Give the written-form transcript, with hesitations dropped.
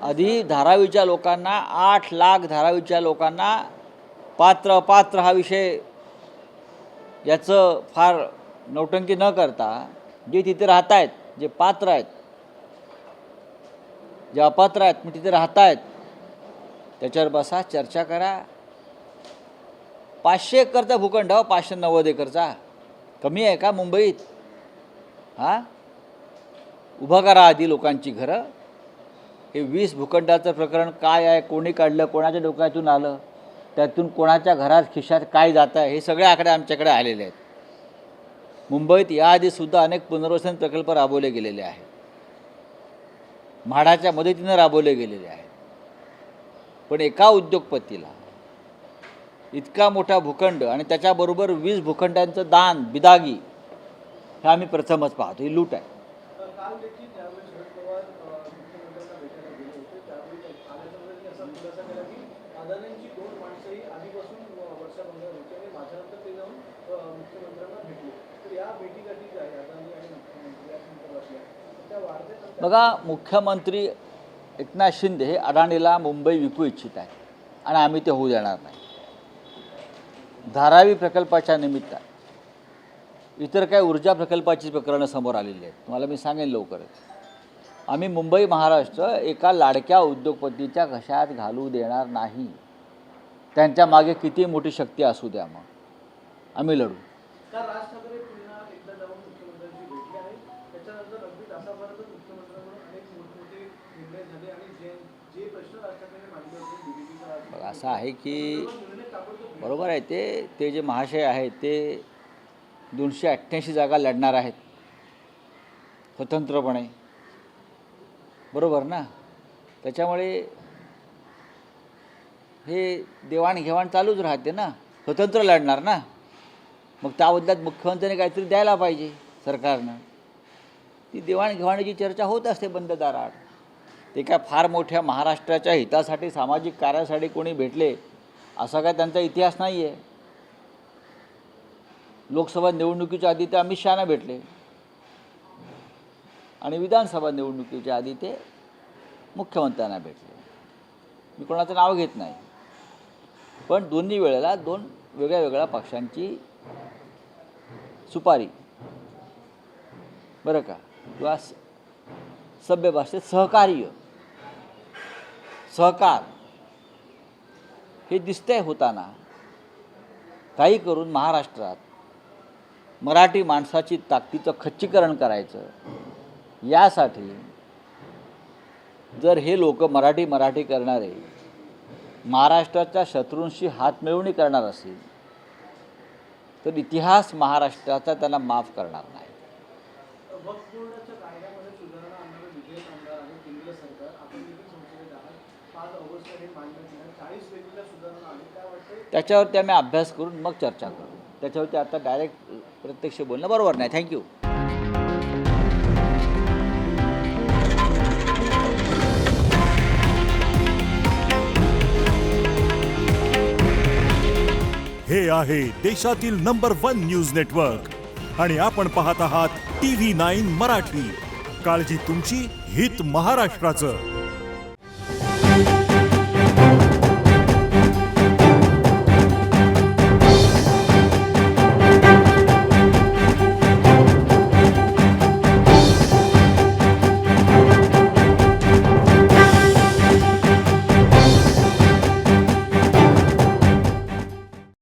आधी धारावीच्या लोकांना 8 लाख धारावीच्या लोकांना पात्र अपात्र हा विषय याचं फार नौटंकी न करता जे तिथे राहत आहेत, जे पात्र आहेत, जे अपात्र आहेत मग तिथे राहत आहेत त्याच्यावर बसा, चर्चा करा. 500 एकरचा भूखंड, 590 एकरचा कमी आहे का मुंबईत? हां, उभं करा आधी लोकांची घरं. हे 20 भूखंडाचं प्रकरण काय आहे, कोणी काढलं, कोणाच्या डोक्यातून आलं, त्यातून कोणाच्या घरात खिशात काय जातं आहे, हे सगळे आकडे आमच्याकडे आलेले आहेत. मुंबईत याआधीसुद्धा अनेक पुनर्वसन प्रकल्प राबवले गेलेले आहेत, म्हाडाच्या मदतीनं राबवले गेलेले आहेत. पण एका उद्योगपतीला इतका मोठा भूखंड आणि त्याच्याबरोबर 20 भूखंडांचं दान, बिदागी, हे आम्ही प्रथमच पाहतो. ही लूट आहे. बघा, मुख्यमंत्री एकनाथ शिंदे हे अडाणीला मुंबई विकू इच्छित आहे आणि आम्ही ते होऊ देणार नाही. धारावी प्रकल्पाच्या निमित्तानं इतर काही ऊर्जा प्रकल्पाची प्रकरणं समोर आलेली आहेत. तुम्हाला मी सांगेन लवकरच. आम्ही मुंबई महाराष्ट्र एका लाडक्या उद्योगपतीच्या घशात घालू देणार नाही. त्यांच्या मागे किती मोठी शक्ती असू द्या, मग आम्ही लढू. असं आहे की बरोबर आहे, ते जे महाशय आहेत ते 288 जागा लढणार आहेत स्वतंत्रपणे, बरोबर ना. त्याच्यामुळे हे देवाणघेवाण चालूच राहते ना, स्वतंत्र लढणार ना. मग त्याबद्दल मुख्यमंत्र्यांनी काहीतरी द्यायला पाहिजे सरकारनं. ती देवाणघेवाणीची चर्चा होत असते बंद दाराआड. ते काय फार मोठ्या महाराष्ट्राच्या हितासाठी, सामाजिक कार्यासाठी कोणी भेटले असा काय त्यांचा इतिहास नाही आहे. लोकसभा निवडणुकीच्या आधी ते अमित शहाना भेटले आणि विधानसभा निवडणुकीच्या आधी ते मुख्यमंत्र्यांना भेटले. मी कोणाचं नाव घेत नाही, पण दोन्ही वेळेला 2 वेगळ्या वेगळ्या पक्षांची सुपारी, बरं का, किंवा सभ्य भाषेत सहकार हे दिसतंय होताना. काही करून महाराष्ट्रात मराठी माणसाची ताकदीचं खच्चीकरण करायचं, यासाठी जर हे लोक मराठी करणारे महाराष्ट्राच्या शत्रूंशी हातमिळवणी करणार असेल तर इतिहास महाराष्ट्राचा त्यांना माफ करणार नाही. त्याच्यावरती आम्ही अभ्यास करून मग चर्चा करू. त्याच्यावरती आता डायरेक्ट प्रत्यक्ष बोलणं बरोबर नाही. थँक्यू. हे आहे देशातील नंबर 1 न्यूज नेटवर्क आणि आपण पाहत आहात TV9 मराठी. काळजी तुमची, हित महाराष्ट्राचं.